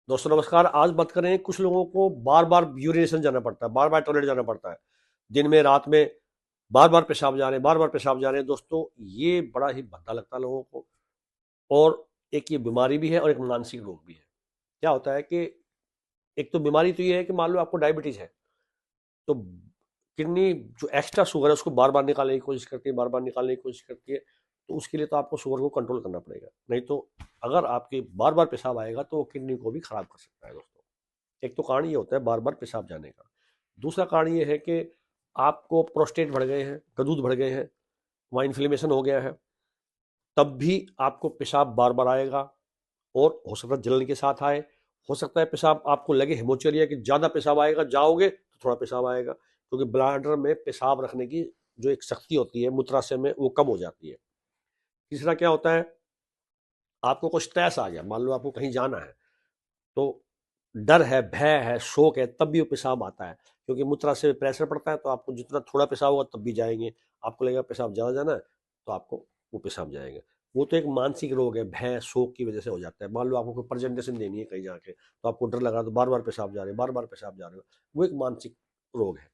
दोस्तों नमस्कार। आज बात करें, कुछ लोगों को बार बार यूरिनेशन जाना पड़ता है, बार बार टॉयलेट जाना पड़ता है, दिन में रात में बार बार पेशाब जा रहे हैं, बार बार पेशाब जा रहे हैं। दोस्तों ये बड़ा ही भद्दा लगता है लोगों को। और एक ये बीमारी भी है और एक मानसिक रोग भी है। क्या होता है कि एक तो बीमारी तो ये है कि मान लो आपको डायबिटीज है, तो किडनी जो एक्स्ट्रा शुगर है उसको बार बार निकालने की कोशिश करती है, बार बार निकालने की कोशिश करती है। तो उसके लिए तो आपको शुगर को कंट्रोल करना पड़ेगा, नहीं तो अगर आपके बार बार पेशाब आएगा तो वो किडनी को भी खराब कर सकता है। दोस्तों एक तो कारण ये होता है बार बार पेशाब जाने का। दूसरा कारण ये है कि आपको प्रोस्टेट बढ़ गए हैं, कदूद बढ़ गए हैं, वहाँ इन्फ्लेमेशन हो गया है, तब भी आपको पेशाब बार बार आएगा। और हो सकता है जलन के साथ आए, हो सकता है पेशाब आपको लगे हेमोचेरिया कि ज़्यादा पेशाब आएगा, जाओगे तो थोड़ा पेशाब आएगा, क्योंकि ब्लैडर में पेशाब रखने की जो एक शक्ति होती है मूत्राशय में वो कम हो जाती है। तीसरा क्या होता है, आपको कुछ स्ट्रेस आ गया, मान लो आपको कहीं जाना है, तो डर है, भय है, शोक है, तब भी वो पेशाब आता है, क्योंकि मूत्राशय में प्रेशर पड़ता है। तो आपको जितना थोड़ा पेशाब होगा तब भी जाएंगे, आपको लगेगा पेशाब ज़्यादा जाना है तो आपको वो पेशाब जाएगा। वो तो एक मानसिक रोग है, भय शोक की वजह से हो जाता है। मान लो आपको कोई प्रेजेंटेशन देनी है कहीं जाके, तो आपको डर लगा, तो बार बार पेशाब जा रहे हैं, बार बार पेशाब जा रहे हो, वो एक मानसिक रोग है।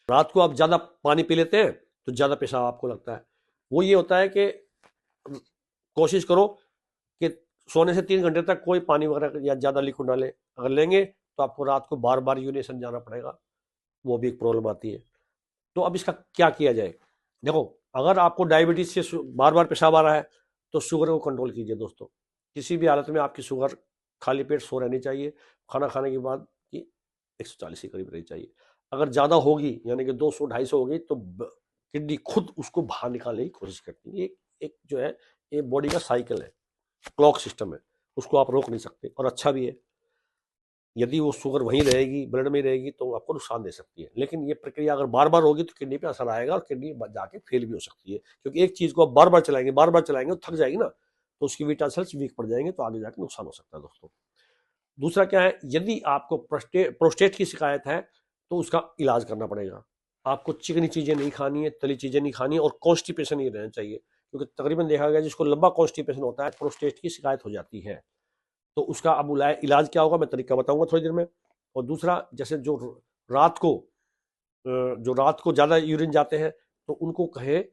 रात को आप ज़्यादा पानी पी लेते हैं तो ज़्यादा पेशाब आपको लगता है। वो ये होता है कि कोशिश करो कि सोने से 3 घंटे तक कोई पानी वगैरह या ज़्यादा लिक्विड ना लें। अगर लेंगे तो आपको रात को बार बार यूरिनेशन जाना पड़ेगा, वो भी एक प्रॉब्लम आती है। तो अब इसका क्या किया जाए? देखो, अगर आपको डायबिटीज से बार बार पेशाब आ रहा है तो शुगर को कंट्रोल कीजिए। दोस्तों किसी भी हालत में आपकी शुगर खाली पेट सो रहनी चाहिए, खाना खाने के बाद की 140 के करीब रहनी चाहिए। अगर ज़्यादा होगी यानी कि 200-250 होगी तो किडनी खुद उसको बाहर निकालने की कोशिश करती है। ये एक जो है ये बॉडी का साइकिल है, क्लॉक सिस्टम है, उसको आप रोक नहीं सकते। और अच्छा भी है, यदि वो शुगर वहीं रहेगी, ब्लड में रहेगी, तो आपको नुकसान दे सकती है। लेकिन ये प्रक्रिया अगर बार बार होगी तो किडनी पे असर आएगा और किडनी जाके फेल भी हो सकती है, क्योंकि एक चीज को आप बार बार चलाएंगे, बार बार चलाएंगे तो थक जाएगी ना, तो उसकी बीटा सेल्स वीक पड़ जाएंगे, तो आगे जाके नुकसान हो सकता है। दोस्तों दूसरा क्या है, यदि आपको प्रोस्टेट की शिकायत है तो उसका इलाज करना पड़ेगा। आपको चिकनी चीजें नहीं खानी है, तली चीजें नहीं खानी है, और कॉन्स्टिपेशन नहीं रहना चाहिए, क्योंकि तकरीबन देखा गया जिसको लंबा कॉन्स्टिपेशन होता है प्रोस्टेट की शिकायत हो जाती है। तो उसका अब इलाज क्या होगा मैं तरीका बताऊंगा थोड़ी देर में। और दूसरा, जैसे रात को जो रात को ज़्यादा यूरिन जाते हैं तो उनको कहे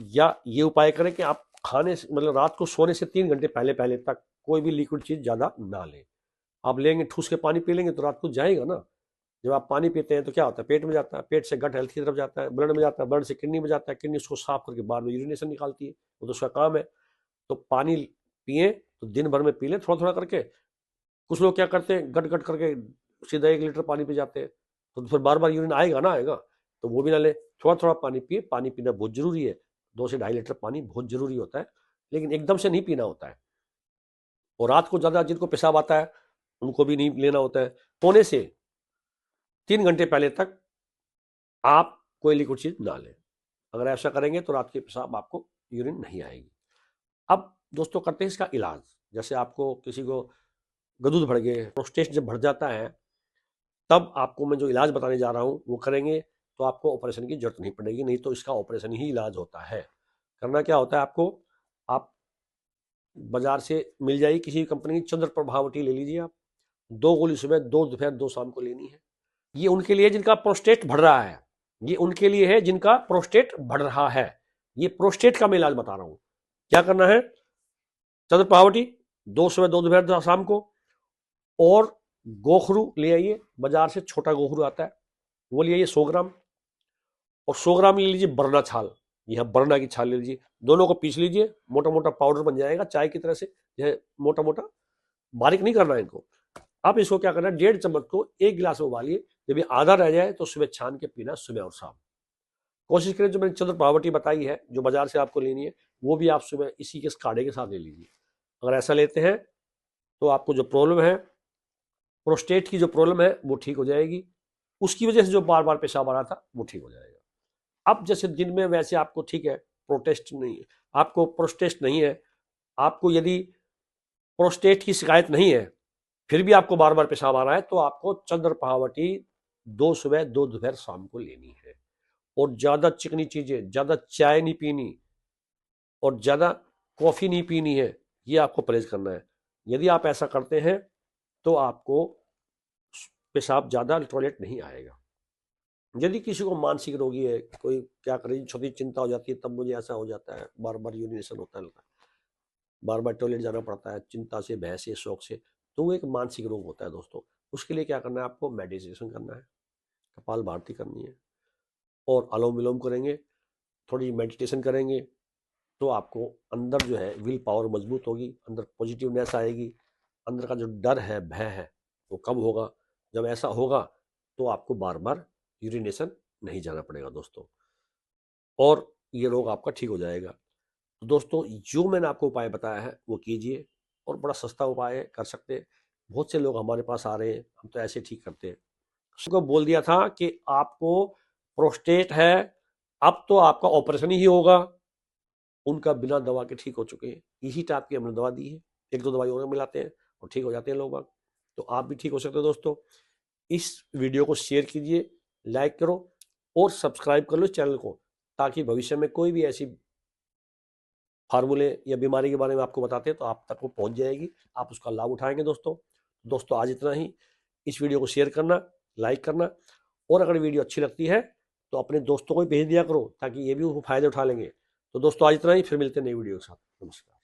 या ये उपाय करें कि आप खाने से मतलब रात को सोने से 3 घंटे पहले पहले तक कोई भी लिक्विड चीज़ ज़्यादा ना लें। आप लेंगे ठूस के पानी पी लेंगे तो रात को जाएगा ना। जब आप पानी पीते हैं तो क्या होता है, पेट में जाता है, पेट से गट हेल्थ की तरफ जाता है, ब्लड में जाता है, ब्लड से किडनी में जाता है, किडनी उसको साफ करके बाद में यूरिनेशन निकालती है, वो तो उसका काम है। तो पानी पिए तो दिन भर में पी लें थोड़ा थोड़ा करके। कुछ लोग क्या करते हैं, गट गट करके सीधा 1 लीटर पानी पी जाते हैं, तो फिर बार बार यूरिन आएगा ना आएगा, तो वो भी ना ले। थोड़ा थोड़ा पानी पिए, पानी पीना बहुत जरूरी है। 2 से 2.5 लीटर पानी बहुत जरूरी होता है, लेकिन एकदम से नहीं पीना होता है। और रात को ज़्यादा जिनको पेशाब आता है उनको भी नहीं लेना होता है। सोने से 3 घंटे पहले तक आप कोई लिक्विड चीज ना लें। अगर ऐसा करेंगे तो रात के पेशाब आपको यूरिन नहीं आएगी। अब दोस्तों करते हैं इसका इलाज। जैसे आपको किसी को गदूद बढ़ गए, प्रोस्टेट जब बढ़ जाता है, तब आपको मैं जो इलाज बताने जा रहा हूँ वो करेंगे तो आपको ऑपरेशन की जरूरत नहीं पड़ेगी, नहीं तो इसका ऑपरेशन ही इलाज होता है। करना क्या होता है आपको, आप बाजार से मिल जाएगी किसी भी कंपनी की चंद्र प्रभावटी ले लीजिए आप। 2 गोली सुबह, 2 दोपहर, 2 शाम को लेनी है। ये उनके लिए जिनका प्रोस्टेट बढ़ रहा है, ये उनके लिए है जिनका प्रोस्टेट बढ़ रहा है। ये प्रोस्टेट का मैं इलाज बता रहा हूँ। क्या करना है, चंद्र प्रभावटी 2 सुबह, 2 दोपहर, 2 शाम को। और गोखरू ले आइए, बाजार से छोटा गोखरू आता है वो ले आइए 100 ग्राम। और 100 ग्राम ले लीजिए बरना छाल, यह बरना की छाल ले लीजिए। दोनों को पीस लीजिए, मोटा मोटा पाउडर बन जाएगा चाय की तरह से। यह मोटा मोटा बारीक नहीं करना है इनको। आप इसको क्या करना है, 1.5 चम्मच को 1 गिलास में उबालिए। जब ये आधा रह जाए तो सुबह छान के पीना, सुबह और शाम। कोशिश करें जो मैंने चंद्र पावटी बताई है जो बाजार से आपको लेनी है, वो भी आप सुबह इसी के काढ़े के साथ ले लीजिए। अगर ऐसा लेते हैं तो आपको जो प्रॉब्लम है, प्रोस्टेट की जो प्रॉब्लम है वो ठीक हो जाएगी। उसकी वजह से जो बार बार पेशाब आ रहा था वो ठीक हो जाएगा। अब जैसे दिन में वैसे आपको ठीक है, प्रोटेस्ट नहीं है, आपको प्रोस्टेट नहीं है, आपको यदि प्रोस्टेट की शिकायत नहीं है फिर भी आपको बार बार पेशाब आ रहा है, तो आपको चंद्र पावटी 2 सुबह, 2 दोपहर, शाम को लेनी है। और ज्यादा चिकनी चीजें, ज्यादा चाय नहीं पीनी और ज्यादा कॉफी नहीं पीनी है, ये आपको परहेज करना है। यदि आप ऐसा करते हैं तो आपको पेशाब ज़्यादा टॉयलेट नहीं आएगा। यदि किसी को मानसिक रोगी है, कोई क्या करे, छोटी चिंता हो जाती है, तब मुझे ऐसा हो जाता है, बार बार यूरिनेशन होता है, बार बार टॉयलेट जाना पड़ता है, चिंता से, भय से, शौक से, तो वो एक मानसिक रोग होता है दोस्तों। उसके लिए क्या करना है, आपको मेडिटेशन करना है, कपाल भारती करनी है और अनुलोम विलोम करेंगे, थोड़ी मेडिटेशन करेंगे, तो आपको अंदर जो है विल पावर मजबूत होगी, अंदर पॉजिटिवनेस आएगी, अंदर का जो डर है, भय है, वो कम होगा। जब ऐसा होगा तो आपको बार बार यूरिनेशन नहीं जाना पड़ेगा दोस्तों, और ये रोग आपका ठीक हो जाएगा। तो दोस्तों, जो मैंने आपको उपाय बताया है वो कीजिए, और बड़ा सस्ता उपाय है, कर सकते हैं। बहुत से लोग हमारे पास आ रहे हैं, हम तो ऐसे ठीक करते हैं। उसको बोल दिया था कि आपको प्रोस्टेट है, अब तो आपका ऑपरेशन ही होगा, उनका बिना दवा के ठीक हो चुके हैं। इसी टाइप की हमने दवा दी है, एक दो दवाई और मिलाते हैं और ठीक हो जाते हैं लोग बाग। तो आप भी ठीक हो सकते हो दोस्तों। इस वीडियो को शेयर कीजिए, लाइक करो और सब्सक्राइब कर लो इस चैनल को, ताकि भविष्य में कोई भी ऐसी फार्मूले या बीमारी के बारे में आपको बताते हैं तो आप तक वो पहुंच जाएगी, आप उसका लाभ उठाएंगे दोस्तों आज इतना ही। इस वीडियो को शेयर करना, लाइक करना, और अगर वीडियो अच्छी लगती है तो अपने दोस्तों को भी भेज दिया करो, ताकि ये भी फायदे उठा लेंगे। तो दोस्तों आज इतना ही, फिर मिलते हैं नई वीडियो के साथ। नमस्कार।